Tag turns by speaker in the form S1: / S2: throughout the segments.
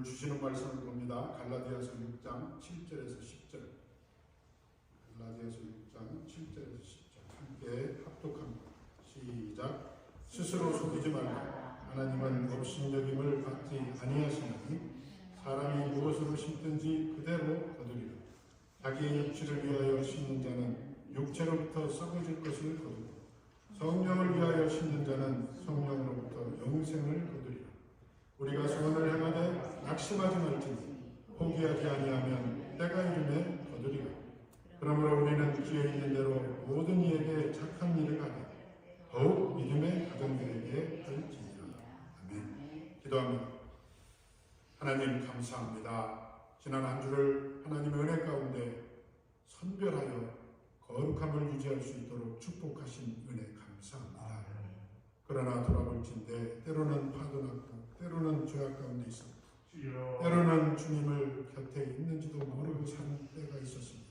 S1: 오늘 주시는 말씀을 봅니다. 갈라디아서 6장 7절에서 10절. 갈라디아서 6장 7절에서 10절. 함께 합독합니다. 시작. 스스로 속이지 말라. 하나님은 업신여김을 받지 아니하시나니 사람이 무엇으로 심든지 그대로 거두리라. 자기의 육체를 위하여 심는 자는 육체로부터 썩어질 것을 거두고 성령을 위하여 심는 자는 성령으로부터 영생을 거두리라. 우리가 소원을 행하되 낙심하지 말지니 포기하지 아니하면 때가 이름에 거두리라. 그러므로 우리는 기회 있는 대로 모든 이에게 착한 일을 하되 더욱 믿음의 가정들에게 할지니라. 아멘. 기도합니다. 하나님 감사합니다. 지난 한 주를 하나님의 은혜 가운데 선별하여 거룩함을 유지할 수 있도록 축복하신 은혜 감사합니다. 그러나 돌아볼진대 때로는 파도났고 때로는 죄악 가운데 있었고 때로는 주님을 곁에 있는지도 모르고 사는 때가 있었습니다.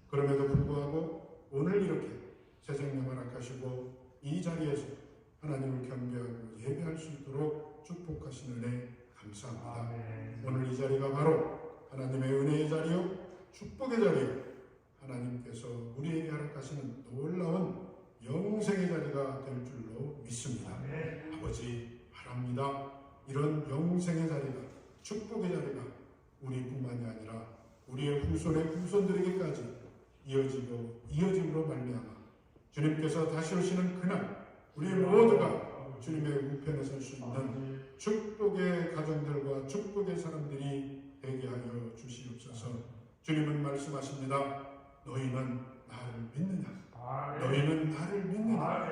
S1: 그럼에도 불구하고 오늘 이렇게 새 생명을 허락하시고 이 자리에서 하나님을 경배하고 예배할 수 있도록 축복하신 은혜 감사합니다. 오늘 이 자리가 바로 하나님의 은혜의 자리요 축복의 자리요 하나님께서 우리에게 허락하시는 놀라운 영생의 자리가 될 줄로 믿습니다. 아버지 바랍니다. 이런 영생의 자리가 축복의 자리가 우리뿐만이 아니라 우리의 후손의 후손들에게까지 이어짐으로 말미암아 주님께서 다시 오시는 그날 우리 모두가 주님의 우편에 설 수 있는 축복의 가정들과 축복의 사람들이 되게 하여 주시옵소서. 주님은 말씀하십니다. 너희는 나를 믿느냐? 너희는 나를 믿느냐?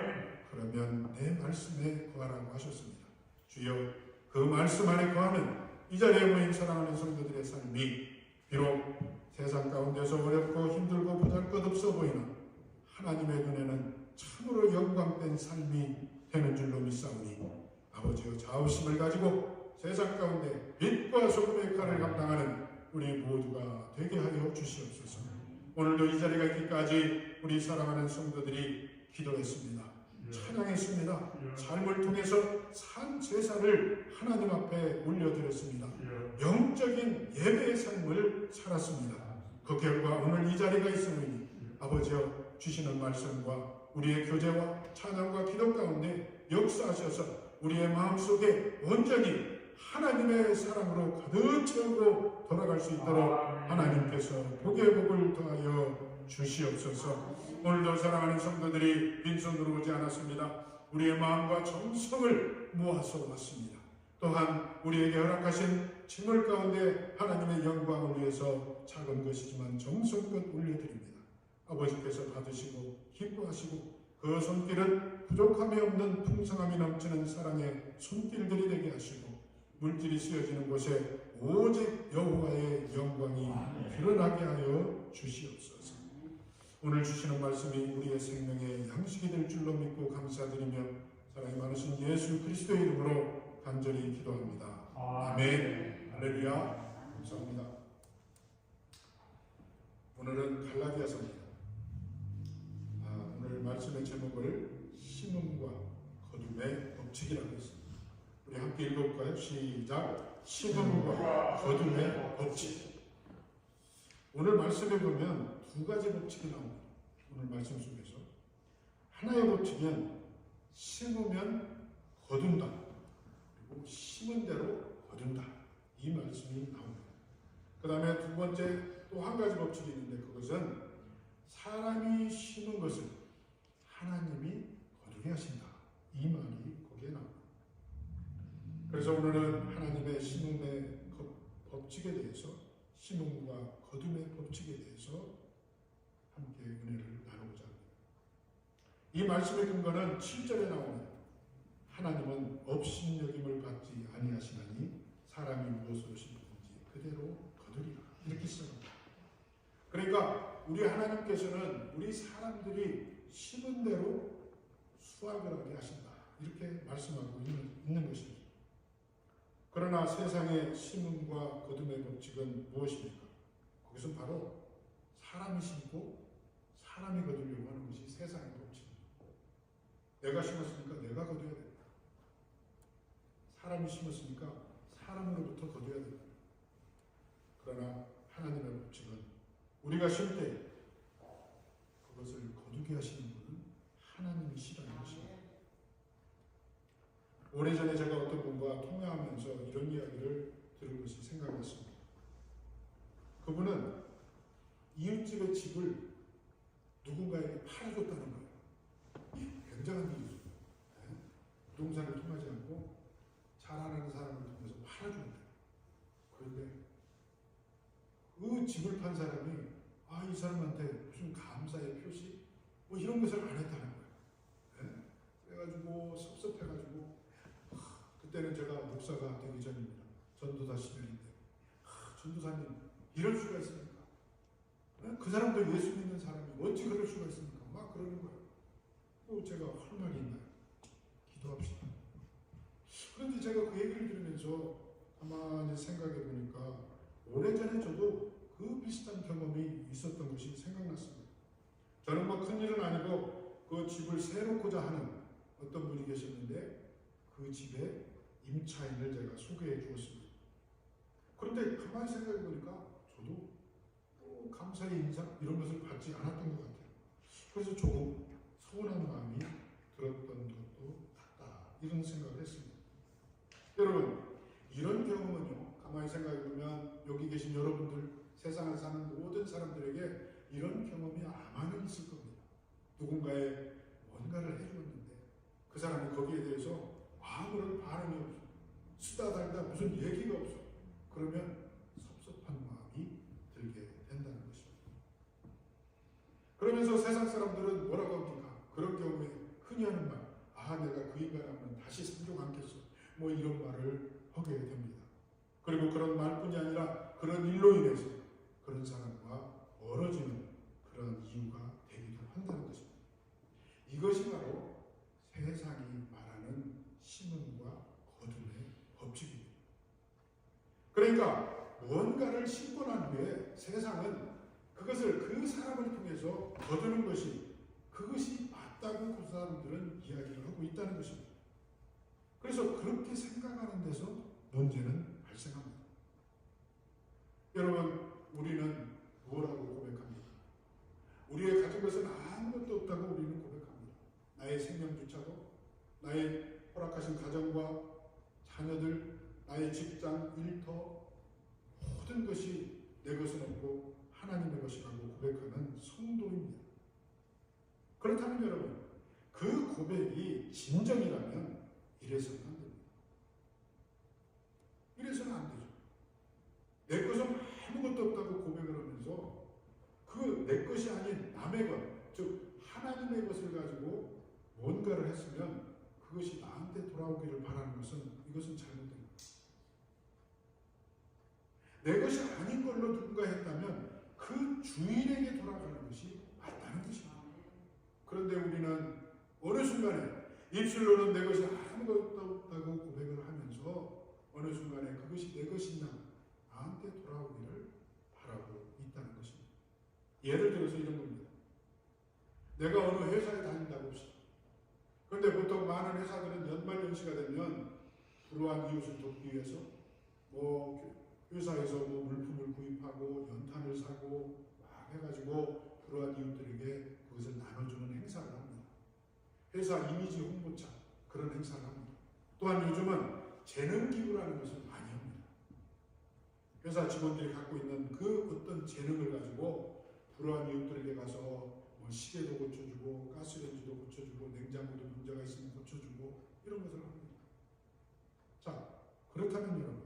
S1: 그러면 내 말씀에 거하라고 하셨습니다. 주여 그 말씀 안에 거하는 이 자리에 모인 사랑하는 성도들의 삶이 비록 세상 가운데서 어렵고 힘들고 보잘것없어 보이나 하나님의 눈에는 참으로 영광된 삶이 되는 줄로 믿사오니 아버지여 자우심을 가지고 세상 가운데 빛과 소금의 역할을 감당하는 우리 모두가 되게 하여 주시옵소서. 오늘도 이 자리가 있기까지 우리 사랑하는 성도들이 기도했습니다. 찬양했습니다. 삶을 통해서 산 제사를 하나님 앞에 올려드렸습니다. 영적인 예배의 삶을 살았습니다. 그 결과 오늘 이 자리가 있으니 아버지여 주시는 말씀과 우리의 교제와 찬양과 기도 가운데 역사하셔서 우리의 마음속에 온전히 하나님의 사랑으로 가득 채우고 돌아갈 수 있도록 하나님께서 복의 복을 더하여 주시옵소서. 오늘도 사랑하는 성도들이 빈손으로 오지 않았습니다. 우리의 마음과 정성을 모아서 왔습니다. 또한 우리에게 허락하신 재물 가운데 하나님의 영광을 위해서 작은 것이지만 정성껏 올려드립니다. 아버지께서 받으시고 기뻐하시고 그 손길은 부족함이 없는 풍성함이 넘치는 사랑의 손길들이 되게 하시고 물질이 쓰여지는 곳에 오직 여호와의 영광이 드러나게 하여 주시옵소서. 오늘 주시는 말씀이 우리의 생명의 양식이 될 줄로 믿고 감사드리며 사랑이 많으신 예수 그리스도의 이름으로 간절히 기도합니다. 아멘. 할렐루야. 감사합니다. 오늘은 갈라디아서입니다. 오늘 말씀의 제목을 심음과 거둠의 법칙이라고 했습니다. 우리 함께 읽어볼까요? 시작. 심음과 거둠의 법칙. 오늘 말씀에 보면 두 가지 법칙이 나옵니다. 오늘 말씀 속에서 하나의 법칙은 심으면 거둔다. 그리고 심은 대로 거둔다. 이 말씀이 나옵니다. 그 다음에 두 번째 또 한 가지 법칙이 있는데 그것은 사람이 심은 것을 하나님이 거두게 하신다. 이 말이 거기에 나옵니다. 그래서 오늘은 하나님의 심음의 법칙에 대해서 심음과 거둠의 법칙에 대해서 함께 은혜를 나누고자 합니다. 이 말씀의 근거는 7절에 나오는 하나님은 업신여김을 받지 아니하시나니 사람이 무엇으로 심든지 그대로 거두리라. 이렇게 시작합니다. 그러니까 우리 하나님께서는 우리 사람들이 심은 대로 수확을 하게 하신다. 이렇게 말씀하고 있는 것입니다. 그러나 세상의 심음과 거둠의 법칙은 무엇입니까? 그것은 바로 사람이 심고 사람이 거두려고 하는 것이 세상의 법칙입니다. 내가 심었으니까 내가 거둬야 된다. 사람이 심었으니까 사람으로부터 거둬야 된다. 우리가 쉴 때 그것을 거두게 하시는 분은 하나님이시라는 것입니다. 오래전에 제가 어떤 분과 통화하면서 이런 이야기를 들은 것이 생각났습니다. 그분은 이웃집의 집을 누군가에게 팔아줬다는 거예요. 굉장한 일이죠. 네? 부동산을 통하지 않고 잘 아는 사람을 통해서 팔아준다. 그런데 그 집을 판 사람이 이 사람한테 무슨 감사의 표시? 뭐 이런 것을 안 했다는 거예요. 네? 그래가지고 섭섭해가지고 그때는 제가 목사가 되기 전입니다. 전도사 시절인데 전도사님 이럴 수가 있습니까? 네? 그 사람도 예수 믿는 사람이 어찌 그럴 수가 있습니까? 막 그러는 거예요. 또 제가 할 말이 있나요? 기도합시다. 그런데 제가 그 얘기를 들으면서 가만히 생각해 보니까 오래전에 저도 그 비슷한 경험이 있었던 것이 생각났습니다. 저는 뭐 큰일은 아니고 그 집을 세놓고자 하는 어떤 분이 계셨는데 그 집에 임차인을 제가 소개해 주었습니다. 그런데 가만히 생각해 보니까 저도 감사의 인사 이런 것을 받지 않았던 것 같아요. 그래서 조금 서운한 마음이 들었던 것도 같다 이런 생각을 했습니다. 여러분 이런 경험은요 가만히 생각해 보면 여기 계신 여러분들 세상을 사는 모든 사람들에게 이런 경험이 아마는 있을 겁니다. 누군가의 뭔가를 해주었는데 그 사람이 거기에 대해서 아무런 반응이 없어. 수다 달다 무슨 얘기가 없어. 그러면 섭섭한 마음이 들게 된다는 것입니다. 그러면서 세상 사람들은 뭐라고 합니까? 그런 경우에 흔히 하는 말, 내가 그 인간하면 다시 상종 않겠어. 뭐 이런 말을 하게 됩니다. 그리고 그런 말뿐이 아니라 그런 일로 인해서 그런 사람과 멀어지는 그런 이유가 되기도 한다는 것입니다. 이것이 바로 세상이 말하는 심음과 거둠의 법칙입니다. 그러니까 뭔가를 심고 난 후에 세상은 그것을 그 사람을 통해서 거두는 것이 그것이 맞다고 그 사람들은 이야기를 하고 있다는 것입니다. 그래서 그렇게 생각하는 데서 문제는 발생합니다. 여러분 우리는 뭐라고 고백합니까? 우리의 가진 것은 아무것도 없다고 우리는 고백합니다. 나의 생명주차도, 나의 허락하신 가정과 자녀들, 나의 직장, 일터 모든 것이 내 것은 없고 하나님의 것이라고 고백하는 성도입니다. 그렇다면 여러분 그 고백이 진정이라면 이래서는 안 됩니다. 이래서는 안 되죠. 내 것은 아무것도 없다고 고백을 하면서 그 내 것이 아닌 남의 것, 즉 하나님의 것을 가지고 뭔가를 했으면 그것이 나한테 돌아오기를 바라는 것은 이것은 잘못된 거예요. 내 것이 아닌 걸로 누군가 했다면 그 주인에게 돌아가는 것이 맞다는 것입니다. 그런데 우리는 어느 순간에 입술로는 내 것이 아무것도 없다고 고백을 하면서 어느 순간에 그것이 내 것이냐 나한테 돌아오기를 바라고 있다는 것입니다. 예를 들어서 이런 겁니다. 내가 어느 회사에 다닌다고 합시다. 그런데 보통 많은 회사들은 연말연시가 되면 불우한 이웃을 돕기 위해서 회사에서 물품을 구입하고 연탄을 사고 막 해가지고 불우한 이웃들에게 그것을 나눠주는 행사를 합니다. 회사 이미지 홍보차 그런 행사를 합니다. 또한 요즘은 재능기부라는 것을 많이 합니다. 회사 직원들이 갖고 있는 그 어떤 재능을 가지고 불우한 이웃들에게 가서 시계도 고쳐주고 가스레인지도 고쳐주고 냉장고도 문제가 있으면 고쳐주고 이런 것을 합니다. 자, 그렇다면 여러분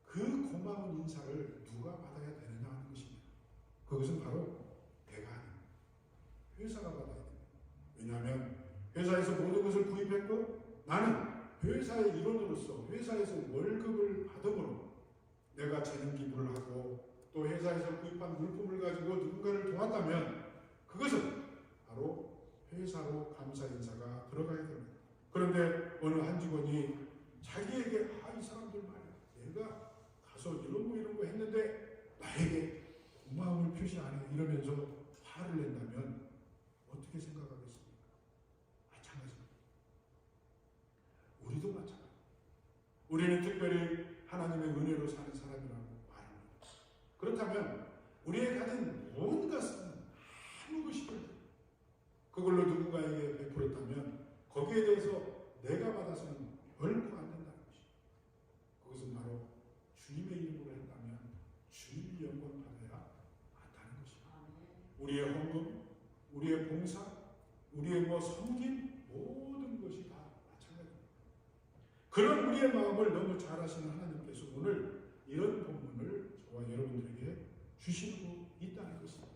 S1: 그 고마운 인사를 누가 받아야 되느냐 하는 것입니다. 그것은 바로 내가 아닙니다. 회사가 받아야 됩니다. 왜냐하면 회사에서 모든 것을 구입했고 나는 회사의 일원으로서 회사에서 월급을 받음으로 내가 재능 기부를 하고 또 회사에서 구입한 물품을 가지고 누군가를 도왔다면 그것은 바로 회사로 감사 인사가 들어가야 됩니다. 그런데 어느 한 직원이 자기에게 이 사람들 말이야 내가 가서 이런 거 했는데 나에게 고마움을 표시 안 해 이러면서 화를 낸다면 어떻게 생각하겠습니까? 마찬가지입니다. 우리도 마찬가지입니다. 우리는 특별히 하나님의 은혜로 사는 사람이라고 말합니다. 그렇다면 우리의 가진 모든 것은 아무 것이든 그걸로 누군가에게 베풀었다면 거기에 대해서 내가 받아서는 결코 안 된다는 것입니다. 그것은 바로 주님의 이름으로 했다면 주님이 영광 받아야 한다는 것입니다. 우리의 헌금, 우리의 봉사, 우리의 섬김 모든 것이 다 마찬가지입니다. 그런 우리의 마음을 너무 잘 아시는 하나님께서 오늘 이런 본문을 저와 여러분들에게 주시고 있다는 것입니다.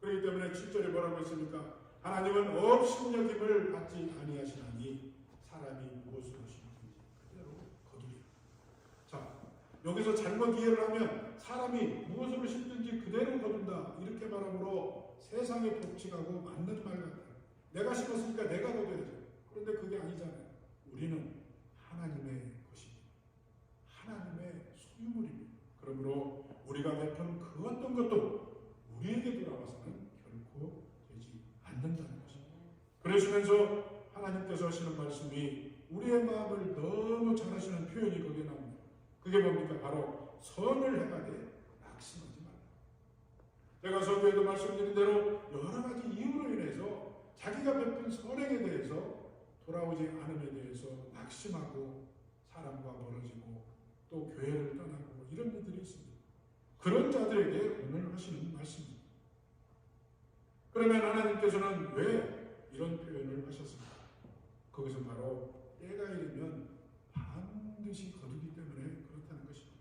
S1: 그렇기 때문에 7절에 뭐라고 했습니까? 하나님은 업신여김을 받지 아니하시나니 사람이 무엇으로 심든지 그대로 거두리라. 자, 여기서 잘못 이해를 하면 사람이 무엇으로 심든지 그대로 거둔다 이렇게 말함으로 세상의 법칙하고 맞는 말 같아요. 내가 심었으니까 내가 거둬야죠. 그런데 그게 아니잖아요. 우리는 하나님의 것입니다. 하나님의 소유물입니다. 그러므로 우리가 베푼 그 어떤 것도 우리에게 돌아와서는 결코 되지 않는다는 것입니다. 그러시면서 하나님께서 하시는 말씀이 우리의 마음을 너무 잘 하시는 표현이 거기에 나옵니다. 그게 뭡니까? 바로 선을 행하되 낙심하지 말라. 제가 서두에도 말씀드린 대로 여러 가지 이유로 인해서 자기가 베푼 선행에 대해서 돌아오지 않음에 대해서 낙심하고 사람과 멀어지고 또 교회를 떠나고 이런 일들이 있습니다. 그런 자들에게 오늘 하시는 말씀입니다. 그러면 하나님께서는 왜 이런 표현을 하셨습니까? 그것은 바로 때가 이르면 반드시 거두기 때문에 그렇다는 것입니다.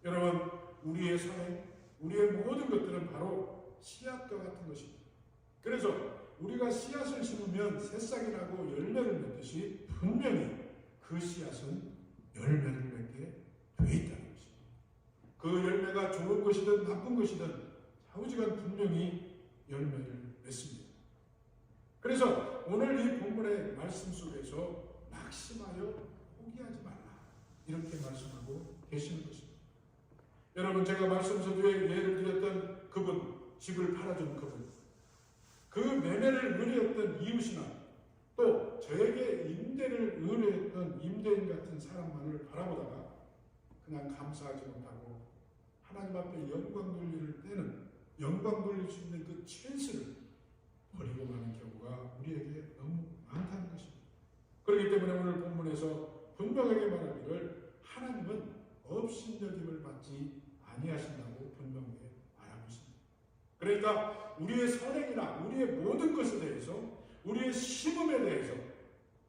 S1: 여러분, 우리의 선행, 우리의 모든 것들은 바로 씨앗과 같은 것입니다. 그래서 우리가 씨앗을 심으면 새싹이 나고 열매를 맺듯이 분명히 그 씨앗은 열매를 맺게 돼 있다는 것입니다. 그 열매가 좋은 것이든 나쁜 것이든 좌우지간 분명히 열매를 맺습니다. 그래서 오늘 이 본문의 말씀 속에서 낙심하여 포기하지 말라 이렇게 말씀하고 계시는 것입니다. 여러분, 제가 말씀 서두에 예를 드렸던 그분, 집을 팔아준 그분, 그 매매를 의뢰했던 이웃이나 또 저에게 임대를 의뢰했던 임대인 같은 사람만을 바라보다가 그냥 감사하지 못하고 하나님 앞에 영광 돌릴 수 있는 그 찬스를 버리고 마는 경우가 우리에게 너무 많다는 것입니다. 그렇기 때문에 오늘 본문에서 분명하게 말하기를 하나님은 업신여김을 받지 아니하신다고 분명하게 말하고 있습니다. 그러니까 우리의 선행이나 우리의 모든 것에 대해서 우리의 심음에 대해서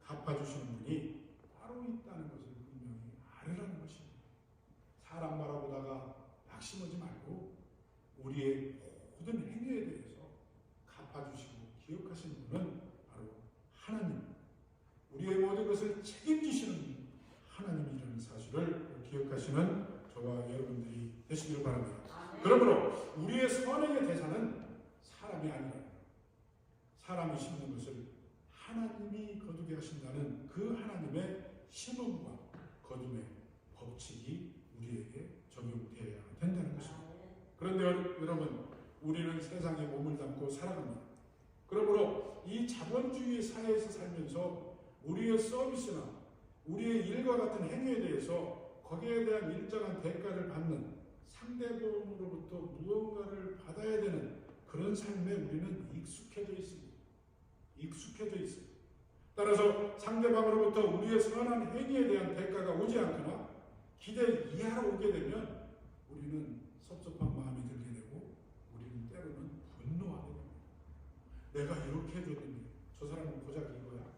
S1: 갚아주시는 분이 따로 있다는 것을 분명히 알으라는 것입니다. 사람 바라보다가 낙심하지 말고 우리의 모든 행위에 대해서 갚아주시고 기억하시는 분은 바로 하나님, 우리의 모든 것을 책임지시는 하나님이라는 사실을 기억하시는 저와 여러분들이 되시기를 바랍니다. 그러므로 우리의 선행의 대상은 사람이 아니라 사람이 심는 것을 하나님이 거두게 하신다는 그 하나님의 심음과 거둠의 법칙이 우리에게 적용되어야 된다는 것입니다. 그런데 여러분, 우리는 세상에 몸을 담고 살아갑니다. 그러므로 이 자본주의 사회에서 살면서 우리의 서비스나 우리의 일과 같은 행위에 대해서 거기에 대한 일정한 대가를 받는 상대방으로부터 무언가를 받아야 되는 그런 삶에 우리는 익숙해져 있습니다. 따라서 상대방으로부터 우리의 선한 행위에 대한 대가가 오지 않거나 기대 이하로 오게 되면 우리는 섭섭한 마음이 들게 되고 우리는 때로는 분노하게 됩니다. 내가 이렇게 해줬는데 저 사람은 고작 이거야.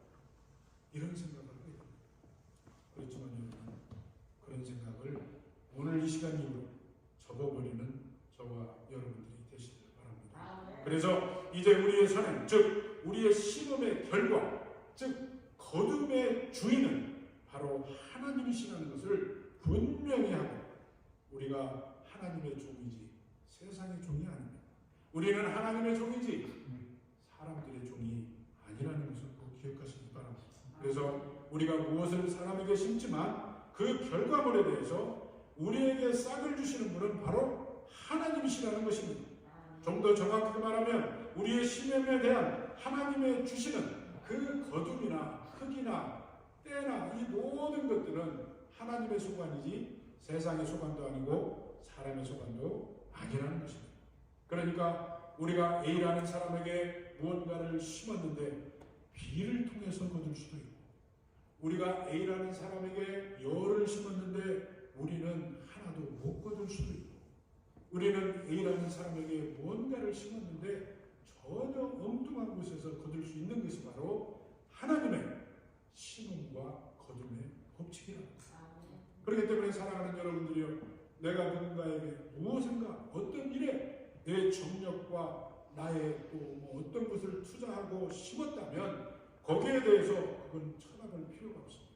S1: 이런 생각을 하게 됩니다. 그렇지만 여러분, 그런 생각을 오늘 이 시간 이후로 접어버리는 저와 여러분들이 되시길 바랍니다. 그래서 이제 우리의 선행, 즉 우리의 심음의 결과, 즉 거둠의 주인은 바로 하나님이시라는 것을 분명히 하고 우리가 하나님의 종이지 세상의 종이 아닙니다. 우리는 하나님의 종이지 사람들의 종이 아니라는 것을 꼭 기억하시기 바랍니다. 그래서 우리가 무엇을 사람에게 심지만 그 결과물에 대해서 우리에게 싹을 주시는 분은 바로 하나님이시라는 것입니다. 좀 더 정확하게 말하면 우리의 심음에 대한 하나님의 주시는 그 거둠이나 크기나 때나 이 모든 것들은 하나님의 소관이지 세상의 소관도 아니고 사람의 소관도 아니라는 것입니다. 그러니까 우리가 A라는 사람에게 무언가를 심었는데 B를 통해서 거둘 수도 있고, 우리가 A라는 사람에게 열을 심었는데 우리는 하나도 못 거둘 수도 있고, 우리는 A라는 사람에게 무언가를 심었는데 전혀 엉뚱한 곳에서 거둘 수 있는 것이 바로 하나님의 심음과 거둠의 법칙이라는 것입니다. 그렇기 때문에 사랑하는 여러분들이요, 내가 누군가에게 무엇인가 어떤 일에 내 정력과 나의 또 어떤 것을 투자하고 심었다면 거기에 대해서 그건 쳐다볼 필요가 없습니다.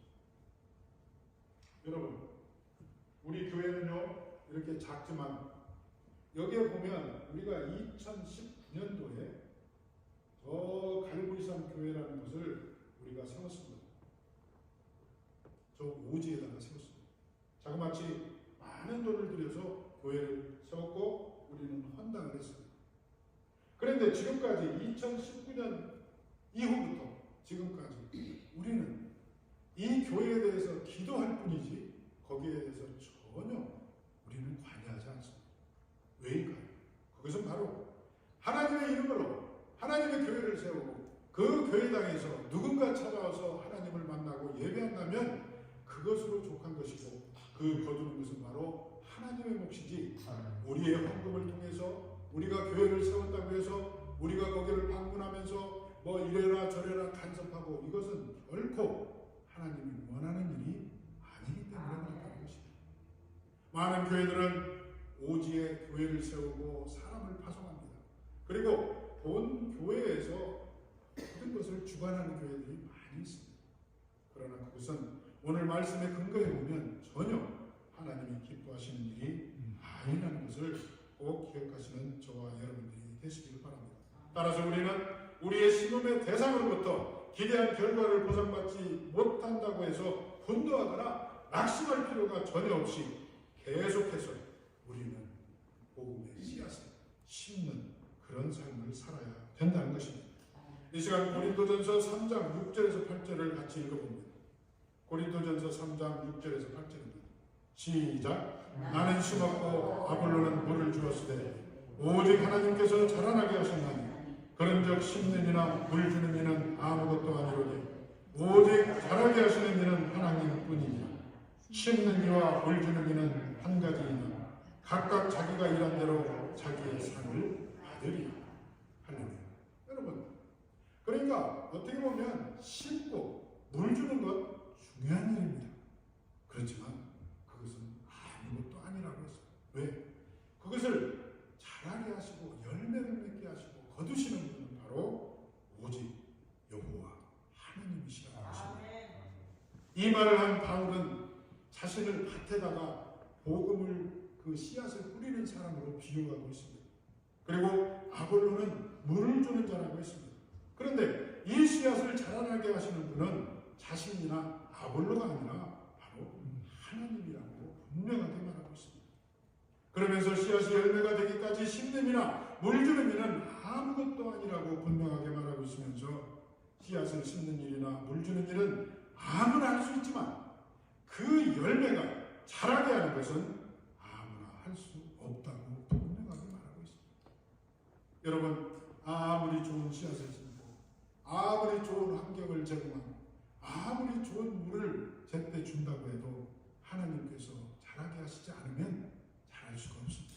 S1: 여러분, 우리 교회는요 이렇게 작지만 여기에 보면 우리가 2019년도에 저 갈보리산 교회라는 것을 우리가 세웠습니다. 저 오지에다가 세웠습니다. 자그마치 많은 돈을 들여서 교회를 세웠고 우리는 헌당을 했습니다. 그런데 지금까지 2019년 이후부터 지금까지 우리는 이 교회에 대해서 기도할 뿐이지 거기에 대해서 전혀 우리는 관여하지 않습니다. 왜일까요? 그것은 바로 하나님의 이름으로 하나님의 교회를 세우고 그 교회당에서 누군가 찾아와서 하나님을 만나고 예배한다면 그것으로 족한 것이고, 그 거두는 것은 바로 하나님의 몫이지 우리의 헌금을 통해서 우리가 교회를 세웠다고 해서 우리가 거기를 방문하면서 뭐 이래라 저래라 간섭하고, 이것은 결코 하나님이 원하는 일이 아니기 때문에 그렇다는 것입니다. 많은 교회들은 오지에 교회를 세우고 사람을 파송합니다. 그리고 본 교회에서 모든 것을 주관하는 교회들이 많이 있습니다. 그러나 그것은 오늘 말씀에 근거해 보면 전혀 하나님이 기뻐하시는 일이 아니라는 것을 꼭 기억하시는 저와 여러분들이 되시길 바랍니다. 따라서 우리는 우리의 심음의 대상으로부터 기대한 결과를 보상받지 못한다고 해서 분노하거나 낙심할 필요가 전혀 없이 계속해서 우리는 복음의 씨앗을 심는 그런 삶을 살아야 된다는 것입니다. 이 시간 고린도전서 3장 6절에서 8절을 같이 읽어봅니다. 고린도전서 3장 6절에서 8절입니다. 시작. 나는 심었고 아볼로는 물을 주었으되 오직 하나님께서 자라나게 하셨나니 그런즉 심는 이나 물 주는 이는 아무것도 아니로니 오직 자라게 하시는 이는 하나님뿐이니라. 심는 이와 물 주는 이는 한 가지이나 각각 자기가 일한 대로 자기의 상을 받으리라. 할렐루야. 여러분, 그러니까 어떻게 보면 심고 물 주는 것 중요한 일입니다. 그렇지만 그것은 아무것도 아니라고 했어요. 왜? 그것을 자라게 하시고 열매를 맺게 하시고 거두시는 분은 바로 오직 여호와 하나님이시라는 것입니다. 이 말을 한 바울은 자신을 밭에다가 복음을 그 씨앗을 뿌리는 사람으로 비유하고 있습니다. 그리고 아볼로는 물을 주는 자라고 했습니다. 그런데 이 씨앗을 자라나게 하시는 분은 자신이나 아볼로가 아니라 바로 하나님이라고 분명하게 말하고 있습니다. 그러면서 씨앗이 열매가 되기까지 심는 이나 물 주는 일은 아무것도 아니라고 분명하게 말하고 있으면서 씨앗을 심는 일이나 물 주는 일은 아무나 할 수 있지만 그 열매가 자라게 하는 것은 아무나 할 수 없다고 분명하게 말하고 있습니다. 여러분, 아무리 좋은 씨앗을 심고 아무리 좋은 환경을 제공하고 아무리 좋은 물을 제때 준다고 해도 하나님께서 자라게 하시지 않으면 자랄 수가 없습니다.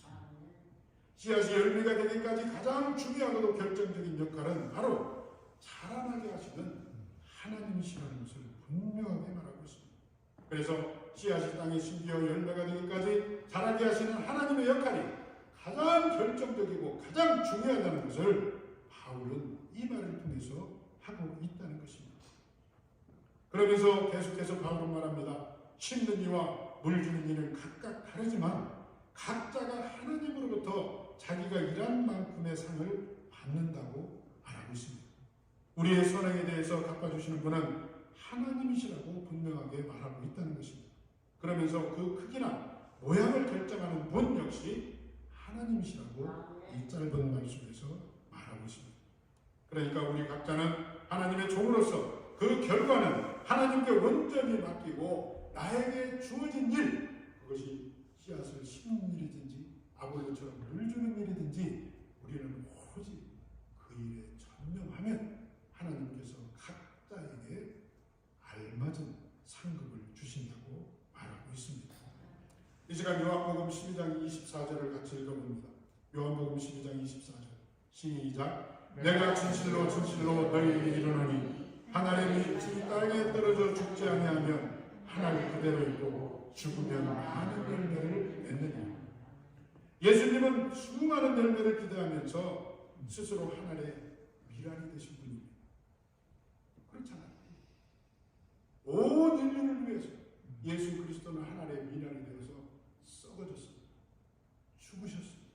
S1: 씨앗이 열매가 되기까지 가장 중요하고도 결정적인 역할은 바로 자라나게 하시는 하나님이시라는 것을 분명하게 말하고 있습니다. 그래서 씨앗이 땅에 심겨 열매가 되기까지 자라게 하시는 하나님의 역할이 가장 결정적이고 가장 중요하다는 것을 바울은 이 말을 통해서 하고 있다는 것입니다. 그러면서 계속해서 바울은 말합니다. 심는 이와 물 주는 이는 각각 다르지만 각자가 하나님으로부터 자기가 일한 만큼의 상을 받는다고 말하고 있습니다. 우리의 선행에 대해서 갚아주시는 분은 하나님이시라고 분명하게 말하고 있다는 것입니다. 그러면서 그 크기나 모양을 결정하는 분 역시 하나님이시라고 이 짧은 말씀에서 말하고 있습니다. 그러니까 우리 각자는 하나님의 종으로서 그 결과는 하나님께 온전히 맡기고 나에게 주어진 일, 그것이 씨앗을 심는 일이든지 아볼로처럼 물 주는 일이든지 우리는 오로지 그 일에 전념하면 하나님께서 각자에게 알맞은 상급을 주신다고 말하고 있습니다. 이 시간 요한복음 12장 24절을 같이 읽어봅니다. 요한복음 12장 24절 시작. 내가 진실로 진실로 너희에게 이르노니 한 알이 땅에 떨어져 죽지 아니하면 한 알 그대로 있고 죽으면 많은 열매를 맺느니라. 예수님은 수많은 열매를 기대하면서 스스로 한 알의 미랄이 되신 분입니다. 그렇잖아요. 온 인류를 위해서 예수 그리스도는 한 알의 미랄이 되어서 썩어졌습니다. 죽으셨습니다.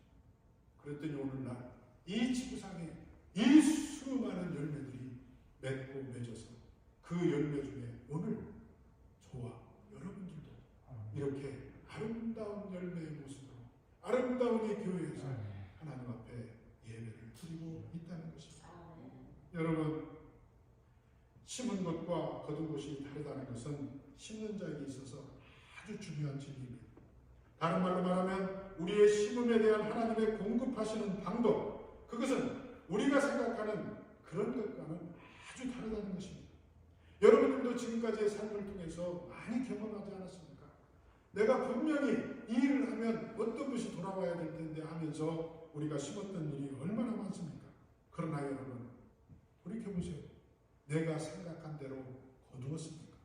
S1: 그랬더니 오늘날 이 지구상에 이 수많은 열매들이 맺고 맺어서 그 열매 중에 오늘 저와 여러분들도 이렇게 아름다운 열매의 모습으로 아름다운 이 교회에서 하나님 앞에 예배를 드리고 있다는 것입니다. 여러분, 심은 것과 거둔 것이 다르다는 것은 심는 자에게 있어서 아주 중요한 진리입니다. 다른 말로 말하면 우리의 심음에 대한 하나님의 공급하시는 방법, 그것은 우리가 생각하는 그런 것과는 아주 다르다는 것입니다. 여러분들도 지금까지의 삶을 통해서 많이 경험하지 않았습니까? 내가 분명히 이 일을 하면 어떤 것이 돌아와야 될 텐데 하면서 우리가 심었던 일이 얼마나 많습니까? 그러나 여러분, 돌이켜보세요. 내가 생각한 대로 거두었습니까?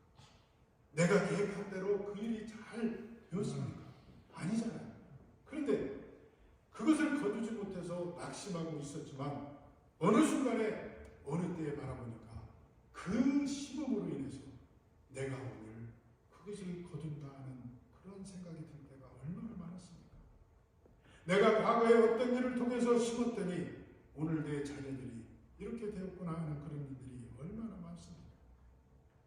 S1: 내가 계획한 대로 그 일이 잘 되었습니까? 아니잖아요. 그런데 그것을 거두지 못해서 낙심하고 있었지만 어느 순간에 어느 때에 바라보니까 그 심음으로 인해서 내가 오늘 그것을 거둔다 하는 그런 생각이 들 때가 얼마나 많았습니까? 내가 과거에 어떤 일을 통해서 심었더니 오늘 내 자녀들이 이렇게 되었구나 하는 그런 일들이 얼마나 많습니까?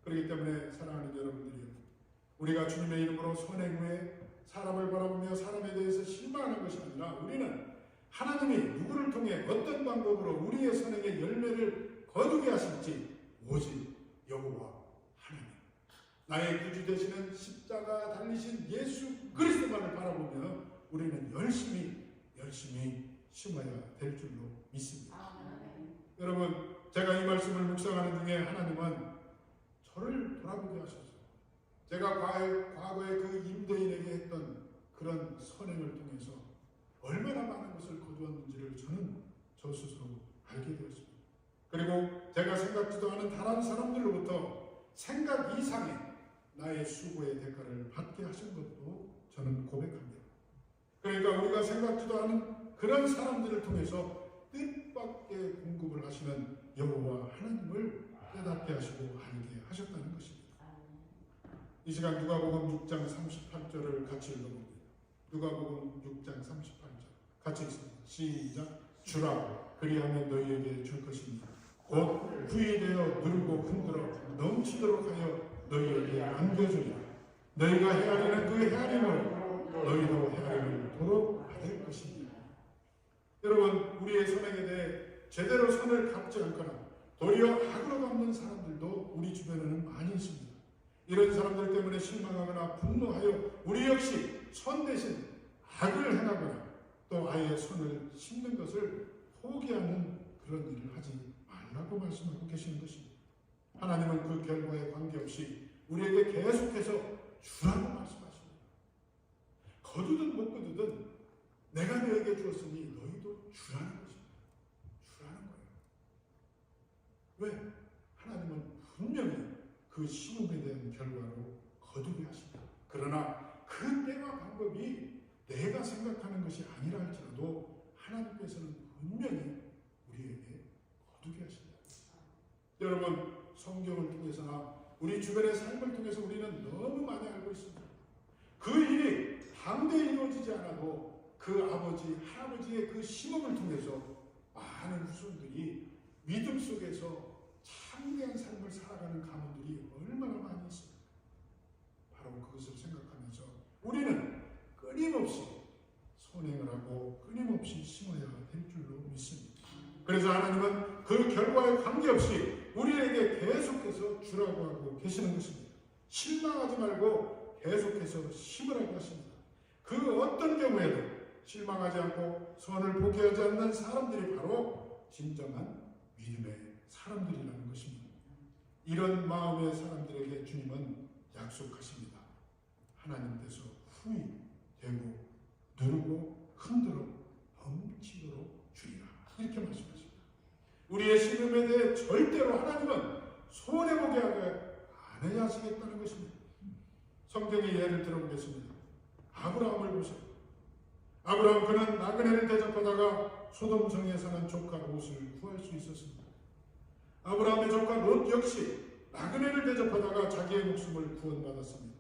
S1: 그렇기 때문에 사랑하는 여러분들이요, 우리가 주님의 이름으로 선행 후에 사람을 바라보며 사람에 대해서 실망하는 것이 아니라 우리는 하나님이 누구를 통해 어떤 방법으로 우리의 선행의 열매를 거두게 하실지 오직 여호와 하나님, 나의 구주 되시는 십자가 달리신 예수 그리스도만을 바라보며 우리는 열심히 심어야 될 줄로 믿습니다. 여러분, 제가 이 말씀을 묵상하는 중에 하나님은 저를 돌아보게 하셔서 제가 과거에 그 임대인에게 했던 그런 선행을 통해서 얼마나 많은 것을 거두었는지를 저는 저 스스로 알게 되었습니다. 그리고 제가 생각지도 않은 다른 사람들로부터 생각 이상의 나의 수고의 대가를 받게 하신 것도 저는 고백합니다. 그러니까 우리가 생각지도 않은 그런 사람들을 통해서 뜻밖의 공급을 하시는 여호와 하나님을 깨닫게 하시고 알게 하셨다는 것입니다. 이 시간 누가복음 6장 38절을 같이 읽어봅니다. 누가복음 6장 38절 같이 읽습니다. 시작. 주라 그리하면 너희에게 줄 것입니다. 곧 부의되어 누르고 흔들어 넘치도록 하여 너희에게 안겨주리라. 너희가 헤아리는 그 헤아림을 너희도 헤아림을 도록 받을 것입니다. 여러분, 우리의 선행에 대해 제대로 선을 갚지 않거나 도리어 악으로 갚는 사람들도 우리 주변에는 많이 있습니다. 이런 사람들 때문에 실망하거나 분노하여 우리 역시 선 대신 악을 행하거나 또 아예 선을 심는 것을 포기하는 그런 일을 하지 말라고 말씀하고 계시는 것입니다. 하나님은 그 결과에 관계없이 우리에게 계속해서 주라고 말씀하십니다. 거두든 못 거두든 내가 너에게 주었으니 너희도 주라는 것입니다. 주라는 거예요. 왜? 하나님은 분명히 그 심음에 대한 결과로 거두게 하신다. 그러나 그 때와 방법이 내가 생각하는 것이 아니라 할지라도 하나님께서는 분명히 우리에게 거두게 하신다. 여러분, 성경을 통해서나 우리 주변의 삶을 통해서 우리는 너무 많이 알고 있습니다. 그 일이 당대에 이루어지지 않아도 그 아버지, 할아버지의 그 심음을 통해서 많은 후손들이 믿음 속에서 참된 삶을 살아가는 가문들이 얼마나 많이 있습니까? 바로 그것을 생각하면서 우리는 끊임없이 선행을 하고 끊임없이 심어야 될 줄로 믿습니다. 그래서 하나님은 그 결과에 관계없이 우리에게 계속해서 주라고 하고 계시는 것입니다. 실망하지 말고 계속해서 심으라고 하십니다. 그 어떤 경우에도 실망하지 않고 선을 포기하지 않는 사람들이 바로 진정한 믿음의 사람들이라는 것입니다. 이런 마음의 사람들에게 주님은 약속하십니다. 하나님께서 후히 되고 누르고 흔들어 넘치도록 주리라. 이렇게 말씀하십니다. 우리의 신음에 대해 절대로 하나님은 손해보게 안 해야 하시겠다는 것입니다. 성경의 예를 들어보겠습니다. 아브라함을 보세요. 아브라함 그는 나그네를 대접하다가 소돔성에 사는 조카 롯을 구할 수 있었습니다. 아브라함의 조카 롯 역시 나그네를 대접하다가 자기의 목숨을 구원받았습니다.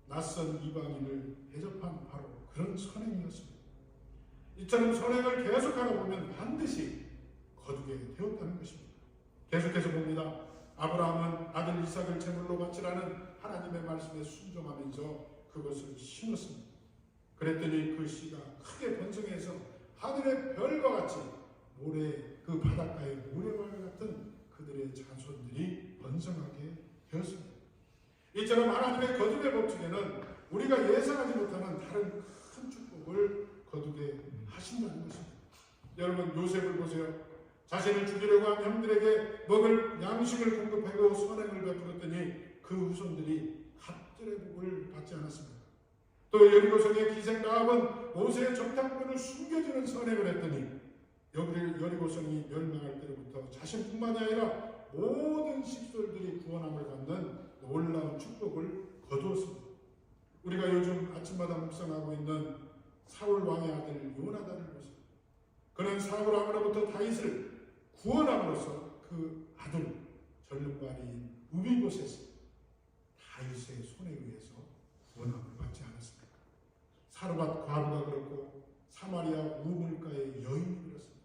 S1: 낯선 이방인을 대접한 바로 그런 선행이었습니다. 이처럼 선행을 계속하다 보면 반드시 거두게 되었다는 것입니다. 계속해서 봅니다. 아브라함은 아들 이삭을 제물로 바치라는 하나님의 말씀에 순종하면서 그것을 심었습니다. 그랬더니 그 씨가 크게 번성해서 하늘의 별과 같이 모래 그 바닷가의 모래와 같은 그들의 자손들이 번성하게 되었습니다. 이처럼 하나님의 거듭의 법칙에는 우리가 예상하지 못하는 다른 큰 축복을 거두게 하신다는 것입니다. 여러분 요셉을 보세요. 자신을 죽이려고 한 형들에게 먹을 양식을 공급하고 선행을 베풀었더니 그 후손들이 갑절의 복을 받지 않았습니다. 또 여리고성의 기생 라합은 모세의 정탐꾼을 숨겨주는 선행을 했더니 여리고성이 멸망할 때로부터 자신뿐만이 아니라 모든 식솔들이 구원함을 받는 놀라운 축복을 거두었습니다. 우리가 요즘 아침마다 묵상하고 있는 사울 왕의 아들 요나단을 보세요. 그는 사울 왕으로부터 다윗을 구원함으로써 그 아들 전륜발이 우비보셋이 다윗의 손에 의해서 구원함을 받지 않았습니다. 사르밧 과부가 그렇고 사마리아 우물가의 여인이 그렇습니다.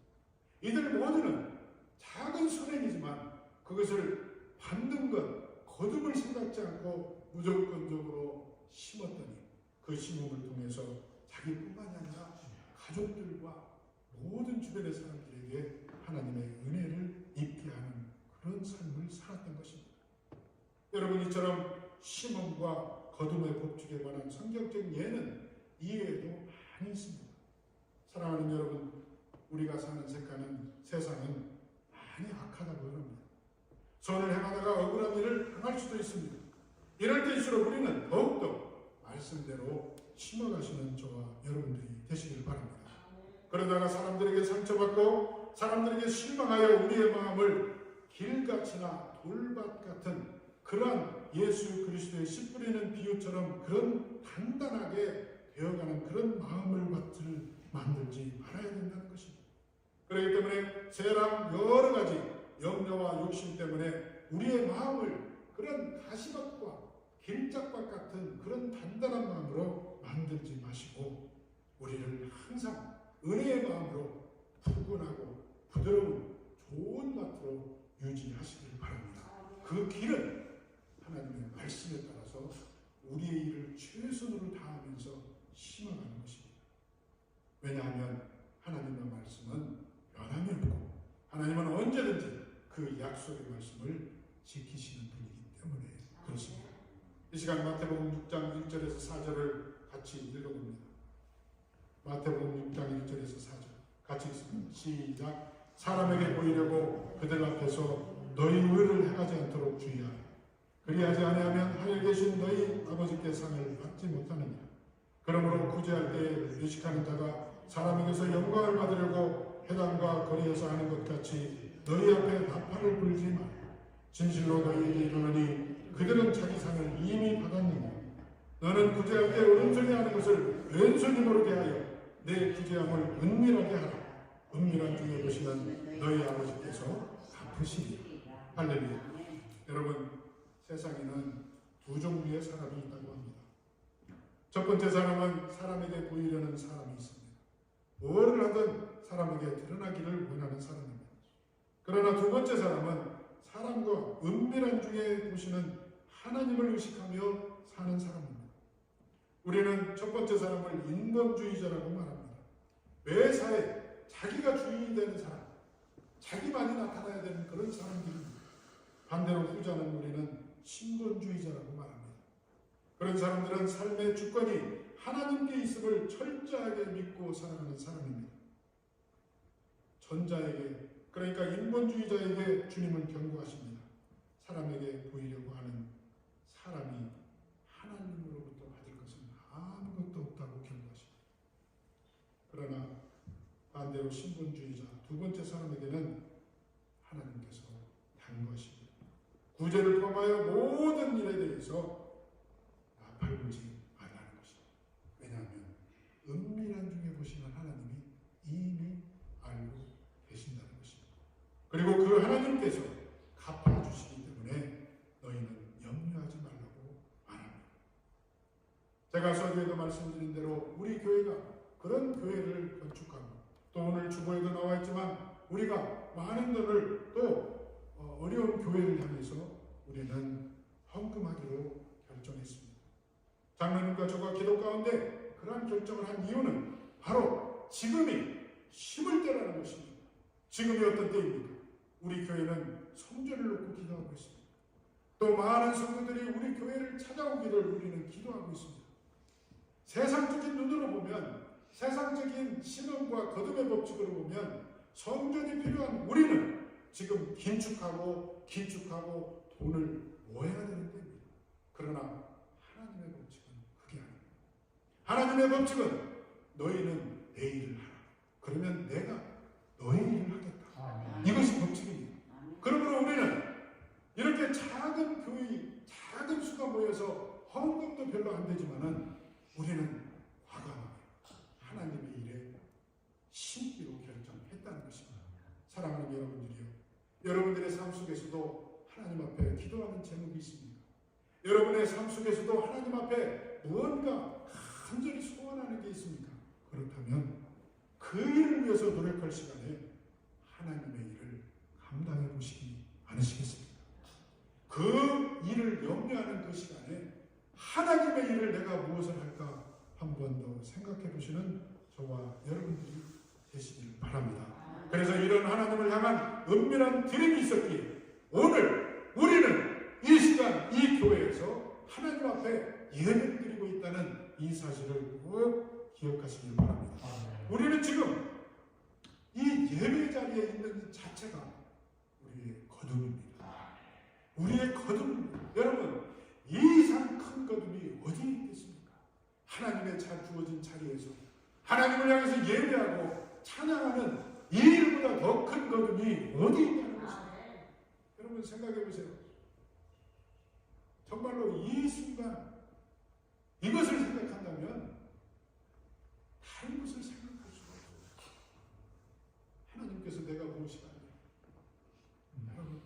S1: 이들 모두는 작은 선행이지만 그것을 받는 것, 거둠을 생각지 않고 무조건적으로 심었더니 그 심음을 통해서 자기뿐만이 아니라 가족들과 모든 주변의 사람들에게 하나님의 은혜를 입게 하는 그런 삶을 살았던 것입니다. 여러분 이처럼 심음과 거둠의 법칙에 관한 성경적 예는 이외에도 많이 있습니다. 사랑하는 여러분, 우리가 사는 세상은 많이 악하다고 합니다. 선을 행하다가 억울한 일을 당할 수도 있습니다. 이럴 때일수록 우리는 더욱더 말씀대로 심어가시는 저와 여러분들이 되시길 바랍니다. 그러다가 사람들에게 상처받고 사람들에게 실망하여 우리의 마음을 길같이나 돌밭 같은 그러한 예수 그리스도의 씨 뿌리는 비유처럼 그런 단단하게 되어가는 그런 마음을 만들지 말아야 된다는 것입니다. 그렇기 때문에 세상 여러 가지 염려와 욕심 때문에 우리의 마음을 그런 가시밭과 길짝밭 같은 그런 단단한 마음으로 만들지 마시고 우리를 항상 은혜의 마음으로 푸근하고 부드러운 좋은 맛으로 유지하시길 바랍니다. 그 길은 하나님의 말씀에 따라서 우리의 일을 최선으로 다하면서 심어가는 것입니다. 왜냐하면 하나님의 말씀은 변함이 없고 하나님은 언제든지 그 약속의 말씀을 지키시는 분이기 때문에 그렇습니다. 이 시간 마태복음 6장 1절에서 4절을 같이 읽어봅니다. 마태복음 6장 1절에서 4절 같이 읽습니다. 시작. 사람에게 보이려고 그들 앞에서 너희 의를 행하지 않도록 주의하라. 그리하지 아니하면 하늘에 계신 너희 아버지께 상을 받지 못하느니라. 그러므로 구제할 때에 의식하는 자가 사람에게서 영광을 받으려고 회당과 거리에서 하는 것 같이 너희 앞에 나팔을 불지 마라. 진실로 너희에게 이르노니 그들은 자기 상을 이미 받았느니라. 너는 구제할 때 오른손이 하는 것을 왼손이 모르게 하여 내 구제함을 은밀하게 하라. 은밀한 중에 보시는 너희 아버지께서 갚으시리. 할렐루야. 여러분 세상에는 두 종류의 사람이 있다고 합니다. 첫 번째 사람은 사람에게 보이려는 사람이 있습니다. 뭐를 하든 사람에게 드러나기를 원하는 사람입니다. 그러나 두 번째 사람은 사람과 은밀한 중에 보시는 하나님을 의식하며 사는 사람입니다. 우리는 첫 번째 사람을 인본주의자라고 말합니다. 매사에 자기가 주인이 되는 사람, 자기만이 나타나야 되는 그런 사람들입니다. 반대로 후자는 우리는 신본주의자라고 말합니다. 그런 사람들은 삶의 주권이 하나님께 있음을 철저하게 믿고 살아가는 사람입니다. 전자에게, 그러니까 인본주의자에게 주님은 경고하십니다. 사람에게 보이려고 하는 사람이 하나님으로부터 받을 것은 아무것도 없다고 경고하십니다. 그러나 반대로 신본주의자 두 번째 사람에게는 하나님께서 단거십니다. 구제를 포함하여 모든 일에 대해서 나팔불지 말라는 것입니다. 왜냐하면 은밀한 중에 보시는 하나님이 이미 알고 계신다는 것입니다. 그리고 그 하나님께서 갚아주시기 때문에 너희는 염려하지 말라고 말합니다. 제가 서두에도 말씀드린 대로 우리 교회가 그런 교회를 건축하고 또 오늘 주보에도 나와 있지만 우리가 많은 돈을 또 어려운 교회를 향해서 우리는 헌금하기로 결정했습니다. 장로님과 저가 기도 가운데 그러한 결정을 한 이유는 바로 지금이 힘을 때라는 것입니다. 지금이 어떤 때입니까? 우리 교회는 성전을 놓고 기도하고 있습니다. 또 많은 성도들이 우리 교회를 찾아오기를 우리는 기도하고 있습니다. 세상적인 눈으로 보면, 세상적인 신앙과 거듭의 법칙으로 보면 성전이 필요한 우리는 지금 긴축하고 돈을 모아야 되는 때입니다. 그러나 하나님의 법칙은 그게 아닙니다. 하나님의 법칙은 너희는 내 일을 하라. 그러면 내가 너의 일을 하겠다. 이것이 법칙입니다. 그러므로 우리는 이렇게 작은 교회, 작은 수가 모여서 헌금도 별로 안 되지만은 우리는 과감하게 하나님의 일에 신기로 결정했다는 것입니다. 사랑하는 여러분들이요, 여러분들의 삶 속에서도 하나님 앞에 기도하는 제목이 있습니다. 여러분의 삶 속에서도 하나님 앞에 무언가 간절히 소원하는 게 있습니까? 그렇다면 그 일을 위해서 노력할 시간에 하나님의 일을 감당해 보시기 않으시겠습니까? 그 일을 염려하는 그 시간에 하나님의 일을 내가 무엇을 할까 한 번 더 생각해 보시는 저와 여러분들이 되시길 바랍니다. 그래서 이런 하나님을 향한 은밀한 드림이 있었기에 오늘 우리는 이 시간 이 교회에서 하나님 앞에 예배를 드리고 있다는 이 사실을 꼭 기억하시길 바랍니다. 우리는 지금 이 예배 자리에 있는 자체가 우리의 거듭입니다. 우리의 거듭. 여러분, 이 이상 큰 거듭이 어디에 있겠습니까? 하나님의 잘 주어진 자리에서 하나님을 향해서 예배하고 찬양하는 이 일보다 더 큰 거듭이 어디 있냐는 것입니다. 여러분 생각해 보세요. 정말로 이 순간 이것을 생각한다면 다른 것을 생각할 수가 없어요. 하나님께서 내가 무엇이 아니냐. 여러분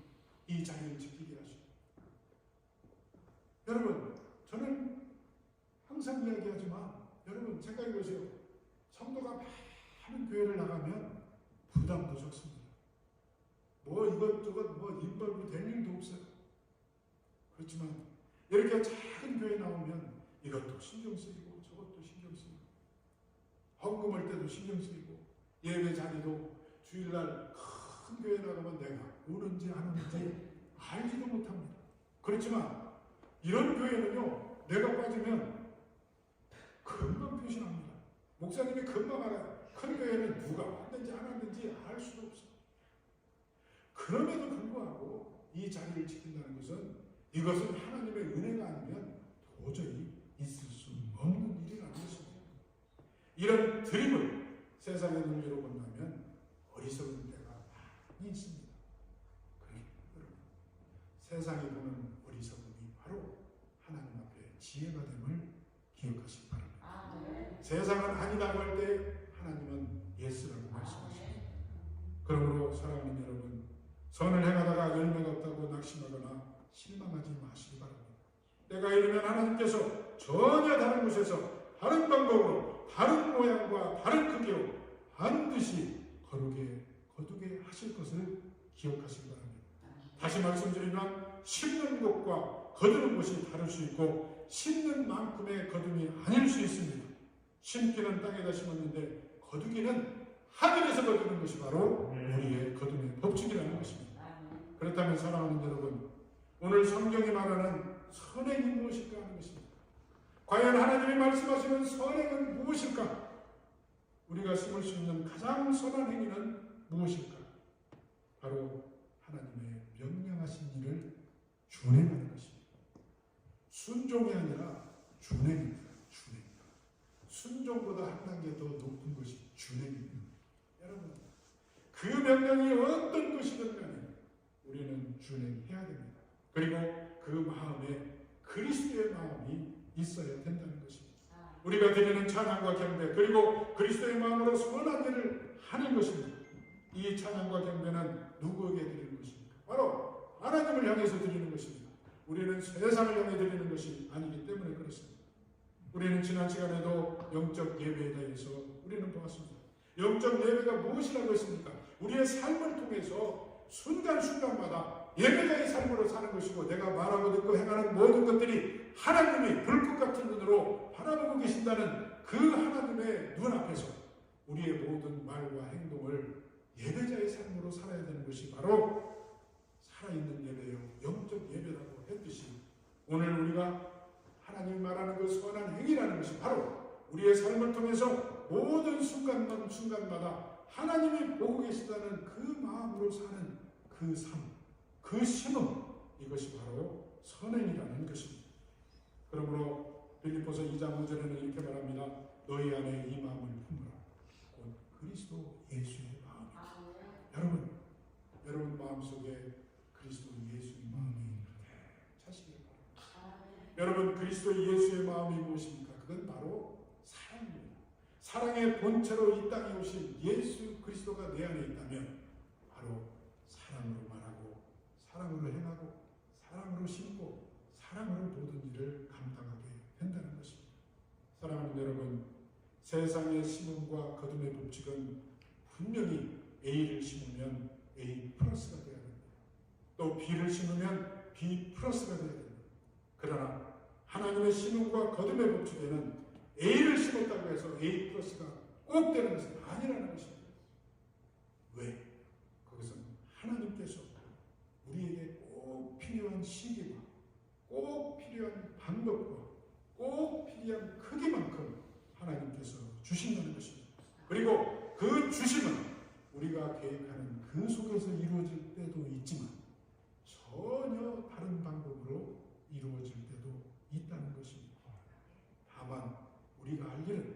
S1: 이 자리를 지키게 하시고, 여러분 저는 항상 이야기하지만 여러분 생각해 보세요. 성도가 많은 교회를 나가면 부담도 적습니다. 뭐 이것저것 뭐 입벌고 될 일도 없어요. 그렇지만 이렇게 작은 교회 나오면 이것도 신경 쓰이고 저것도 신경 쓰이고 헌금할 때도 신경 쓰이고 예배 자리도 주일날 큰 교회 나가면 내가 오는지 안 오는지 알지도 못합니다. 그렇지만 이런 교회는요, 내가 빠지면 금방 표시납니다. 목사님이 금방 알아요. 큰 교회는 누가 왔는지 안 왔는지 알 수도 없어요. 그럼에도 불구하고 이 자리를 지킨다는 것은 이것은 하나님의 은혜가 아니면 도저히 있을 수 없는 일이라는 것입니다. 이런 드림을 세상의 눈으로 본다면 어리석은 때가 많이 있습니다. 그러나 여러분, 세상이 보는 어리석음이 바로 하나님 앞에 지혜가 됨을 기억하시기 바랍니다. 세상은 아니다고 할 때 하나님은 예스라고 말씀하십니다. 그러므로 사랑하는 여러분, 선을 행하다가 열매가 없다고 낙심하거나 실망하지 마시기 바랍니다. 때가 이르면 하나님께서 전혀 다른 곳에서 다른 방법으로 다른 모양과 다른 크기로 반드시 거두게 하실 것을 기억하시기 바랍니다. 다시 말씀드리면 심는 곳과 거두는 곳이 다를 수 있고 심는 만큼의 거둠이 아닐 수 있습니다. 심기는 땅에다 심었는데 거두기는 하늘에서 거두는 것이 바로 우리의 거둠의 법칙이라는 것입니다. 그렇다면 사랑하는 여러분, 오늘 성경이 말하는 선행이 무엇일까 하는 것입니다. 과연 하나님이 말씀하시는 선행은 무엇일까? 우리가 심을 수 있는 가장 선한 행위는 무엇일까? 바로 하나님의 명령하신 일을 준행하는 것입니다. 순종이 아니라 준행입니다. 준행. 순종보다 한 단계 더 높은 것이 준행입니다. 여러분, 그 명령이 어떤 것이든 간에 우리는 준행해야 됩니다. 그리고 그 마음에 그리스도의 마음이 있어야 된다는 것입니다. 우리가 드리는 찬양과 경배, 그리고 그리스도의 마음으로 선한 일을 하는 것입니다. 이 찬양과 경배는 누구에게 드리는 것입니까? 바로 하나님을 향해서 드리는 것입니다. 우리는 세상을 향해 드리는 것이 아니기 때문에 그렇습니다. 우리는 지난 시간에도 영적 예배에 대해서 우리는 보았습니다. 영적 예배가 무엇이라고 했습니까? 우리의 삶을 통해서 순간순간마다 예배자의 삶으로 사는 것이고, 내가 말하고 듣고 행하는 모든 것들이 하나님이 불꽃 같은 눈으로 바라보고 계신다는 그 하나님의 눈앞에서 우리의 모든 말과 행동을 예배자의 삶으로 살아야 되는 것이 바로 살아있는 예배요, 영적 예배라고 했듯이, 오늘 우리가 하나님이 말하는 그 선한 행위라는 것이 바로 우리의 삶을 통해서 모든 순간마다 하나님이 보고 계시다는 그 마음으로 사는 그 삶, 그 신음, 이것이 바로 선행이라는 것입니다. 그러므로 빌립보서 2장 5절에는 이렇게 말합니다. 너희 안에 이 마음을 품으라. 곧 그리스도 예수의 마음이다. 여러분 마음속에 그리스도 예수의 마음이 차시길 바랍니다. 여러분, 그리스도 예수의 마음이 무엇입니까? 그건 바로 사랑입니다. 사랑의 본체로 이 땅에 오신 예수 그리스도가 내 안에 있다면 바로 사랑으로 말하고, 사랑으로 행하고, 사랑으로 심고, 사랑으로 모든 일을 감당하게 된다는 것입니다. 사랑하는 여러분, 세상의 심음과 거듭의 법칙은 분명히 A를 심으면 A 플러스가 되어야 됩니다. 또 B를 심으면 B 플러스가 되어야 됩니다. 그러나 하나님의 심음과 거듭의 법칙에는 A를 심었다고 해서 A 플러스가 꼭 되는 것은 아니라는 것입니다. 왜? 그것은 하나님께서 우리에게 꼭 필요한 시기와 꼭 필요한 방법과 꼭 필요한 크기만큼 하나님께서 주신다는 것입니다. 그리고 그 주심은 우리가 계획하는 그 속에서 이루어질 때도 있지만 전혀 다른 방법으로 이루어질 때도 있다는 것입니다. 다만 우리가 알 일은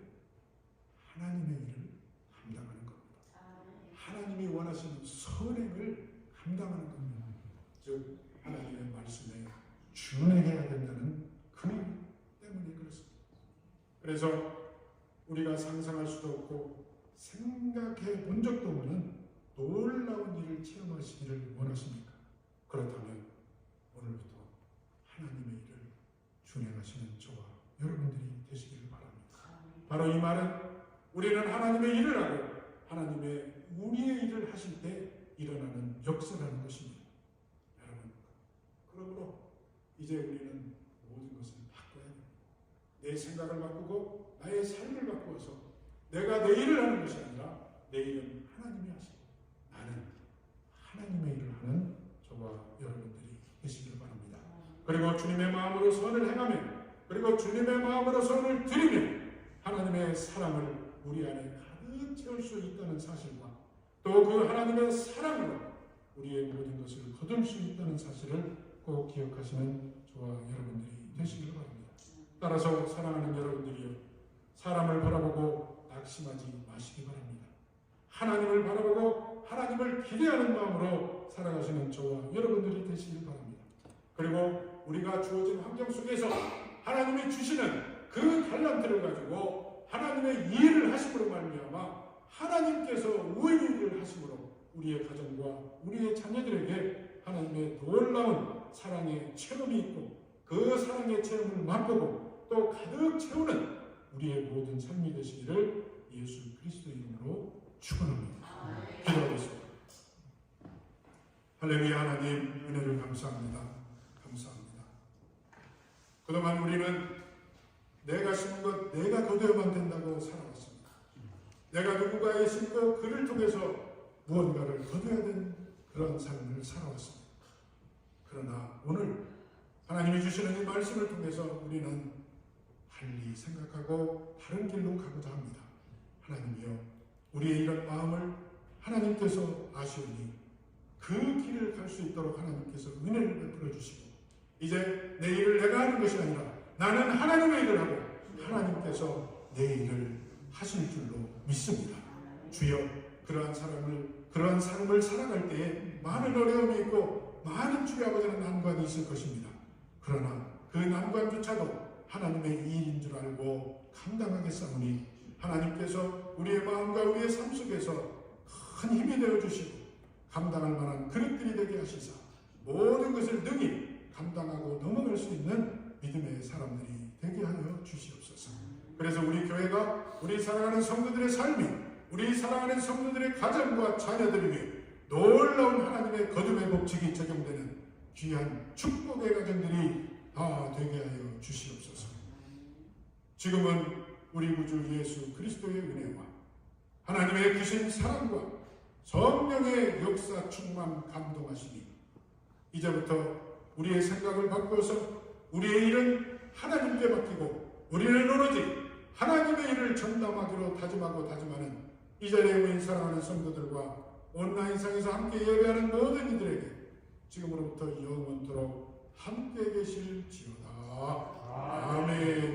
S1: 하나님의 일을 감당하는 겁니다. 하나님이 원하시는 선행을 감당하는 겁니다. 즉 하나님의 말씀에 준행해야 된다는 그 때문에 그렇습니다. 그래서 우리가 상상할 수도 없고 생각해 본 적도 없는 놀라운 일을 체험하시기를 원하십니까? 그렇다면 오늘부터 하나님의 일을 준행하시는 저와 여러분들이 되시기를 바랍니다. 바로 이 말은 우리는 하나님의 일을 하고 하나님의 우리의 일을 하실 때 일어나는 역사라는 것입니다. 여러분, 그러므로 이제 우리는 모든 것을 바꿔야 됩니다. 내 생각을 바꾸고 나의 삶을 바꾸어서 내가 내 일을 하는 것이 아니라 내 일은 하나님이 하시고 나는 하나님의 일을 하는 저와 여러분들이 되시기를 바랍니다. 그리고 주님의 마음으로 선을 행하며, 그리고 주님의 마음으로 선을 드리며 하나님의 사랑을 우리 안에 가득 채울 수 있다는 사실과 또 그 하나님의 사랑으로 우리의 모든 것을 거둘 수 있다는 사실을 꼭 기억하시는 저와 여러분들이 되시기를 바랍니다. 따라서 사랑하는 여러분들이요, 사람을 바라보고 낙심하지 마시기 바랍니다. 하나님을 바라보고 하나님을 기대하는 마음으로 살아가시는 저와 여러분들이 되시길 바랍니다. 그리고 우리가 주어진 환경 속에서 하나님이 주시는 그 달란트를 가지고 하나님의 일을 하심으로 말미암아 하나님께서 우연의 일을 하심으로 우리의 가정과 우리의 자녀들에게 하나님의 놀라운 사랑의 체험이 있고 그 사랑의 체험을 맛보고 또 가득 채우는 우리의 모든 삶이 되시기를 예수 그리스도의 이름으로 축원합니다. 기도하겠습니다. 할렐루야. 하나님 은혜를 감사합니다. 감사합니다. 그동안 우리는 내가 심은 것 내가 거둬야만 된다고 살아왔습니다. 내가 누군가에 심고 그를 통해서 무언가를 거둬야 되는 그런 삶을 살아왔습니다. 그러나 오늘 하나님이 주시는 이 말씀을 통해서 우리는 달리 생각하고 다른 길로 가고자 합니다. 하나님이여, 우리의 이런 마음을 하나님께서 아시오니 그 길을 갈 수 있도록 하나님께서 은혜를 베풀어 주시고, 이제 내 일을 내가 하는 것이 아니라 나는 하나님의 일을 하고 하나님께서 내 일을 하실 줄로 믿습니다. 주여, 그러한 삶을 살아갈 때에 많은 어려움이 있고 많은 주의 아버지는 난관이 있을 것입니다. 그러나 그 난관조차도 하나님의 일인 줄 알고 감당하겠사오니 하나님께서 우리의 마음과 우리의 삶 속에서 큰 힘이 되어주시고 감당할 만한 그릇들이 되게 하시사 모든 것을 능히 감당하고 넘어갈 수 있는 믿음의 사람들이 되게 하여 주시옵소서. 그래서 우리 교회가 우리 사랑하는 성도들의 삶이, 우리 사랑하는 성도들의 가정과 자녀들을 위해 놀라운 하나님의 거듭의 법칙이 적용되는 귀한 축복의 가정들이 다 되게 하여 주시옵소서. 지금은 우리 구주 예수 그리스도의 은혜와 하나님의 크신 사랑과 성령의 역사 충만 감동하시니 이제부터 우리의 생각을 바꿔서 우리의 일은 하나님께 맡기고 우리는 오로지 하나님의 일을 전담하기로 다짐하는 이 자리에 모인 사랑하는 성도들과 온라인상에서 함께 예배하는 모든 이들에게 지금으로부터 영원토록 함께 계실지어다. 아멘.